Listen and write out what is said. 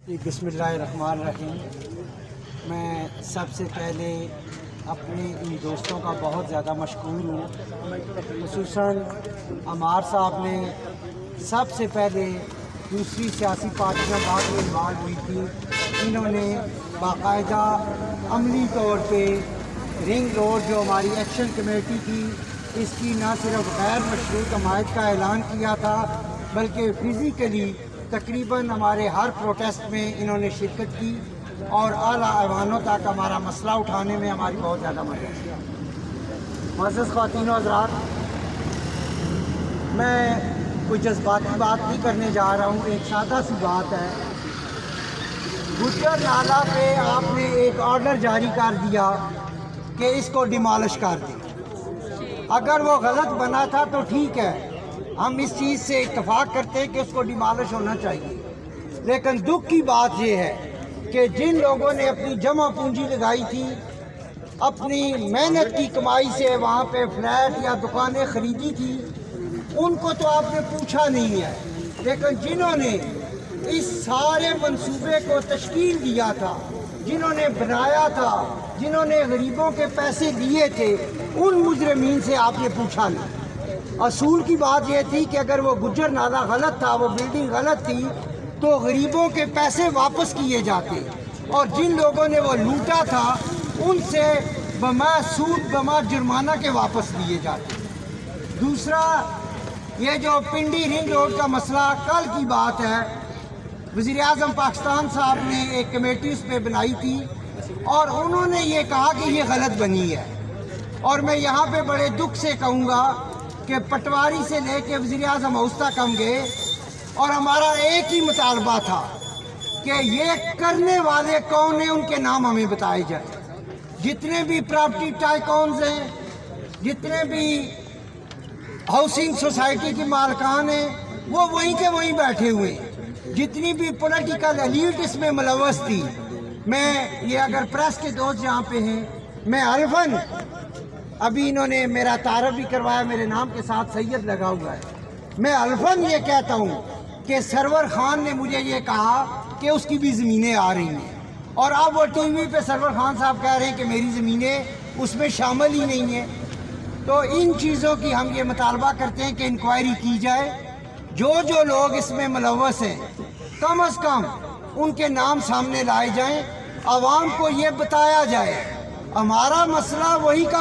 बिस्मिल्लाहिर्रहमानिर्रहीम। मैं सबसे पहले अपने इन दोस्तों का बहुत ज़्यादा मशकूर हूँ। खुसूसन अमार साहब ने सबसे पहले दूसरी सियासी पार्टी में बाद में इन्वॉल्व हुई थी। इन्होंने बाकायदा अमली तौर पे रिंग रोड जो हमारी एक्शन कमेटी थी इसकी न सिर्फ गैर मशरूत हमायत का ऐलान किया था बल्कि फ़िज़िकली तकरीबन हमारे हर प्रोटेस्ट में इन्होंने शिरकत की और आला ऐवानों तक हमारा मसला उठाने में हमारी बहुत ज़्यादा मदद की। मुअज़्ज़ज़ ख़वातीन व हज़रात, मैं कोई जज्बाती बात नहीं करने जा रहा हूँ, एक सादा सी बात है। गुज्जर नाला पे आपने एक ऑर्डर जारी कर दिया कि इसको डिमॉलिश कर दें। अगर वो गलत बना था तो ठीक है, हम इस चीज़ से इत्तफाक करते हैं कि उसको डिमॉलिश होना चाहिए। लेकिन दुख की बात यह है कि जिन लोगों ने अपनी जमा पूंजी लगाई थी, अपनी मेहनत की कमाई से वहाँ पे फ्लैट या दुकानें ख़रीदी थी, उनको तो आपने पूछा नहीं है। लेकिन जिन्होंने इस सारे मंसूबे को तश्कील दिया था, जिन्होंने बनाया था, जिन्होंने गरीबों के पैसे लिए थे, उन मुजरिमीन से आपने पूछा नहीं। असूल की बात यह थी कि अगर वो गुज्जर नाला गलत था, वो बिल्डिंग गलत थी, तो गरीबों के पैसे वापस किए जाते और जिन लोगों ने वो लूटा था उनसे बमा सूद बमा जुर्माना के वापस लिए जाते। दूसरा, ये जो पिंडी रिंग रोड का मसला कल की बात है, वज़ीर आज़म पाकिस्तान साहब ने एक कमेटी उस पर बनाई थी और उन्होंने ये कहा कि ये गलत बनी है। और मैं यहाँ पे बड़े दुख से कहूँगा कि पटवारी से लेके वज़ीर आज़म हाउस तक हम गए और हमारा एक ही मुतालबा था कि ये करने वाले कौन हैं, उनके नाम हमें बताए जाए। जितने भी प्रॉपर्टी टाइकॉन्स हैं, जितने भी हाउसिंग सोसाइटी के मालकान हैं, वो वहीं के वहीं बैठे हुए हैं। जितनी भी पॉलिटिकल एलीट इसमें मुलव्वस थी, मैं ये अगर प्रेस के दोस्त यहाँ पे हैं, मैं अल्फन अभी इन्होंने मेरा तारफ़ भी करवाया, मेरे नाम के साथ सैयद लगा हुआ है। मैं अल्फन ये कहता हूँ कि सरवर खान ने मुझे ये कहा कि उसकी भी ज़मीनें आ रही हैं और अब वो टीवी पे सरवर खान साहब कह रहे हैं कि मेरी ज़मीनें उसमें शामिल ही नहीं हैं। तो इन चीज़ों की हम ये मुतालबा करते हैं कि इंक्वायरी की जाए। जो लोग इसमें मुलव्वस हैं, कम अज़ कम उनके नाम सामने लाए जाएँ, आवाम को ये बताया जाए। हमारा मसला वही का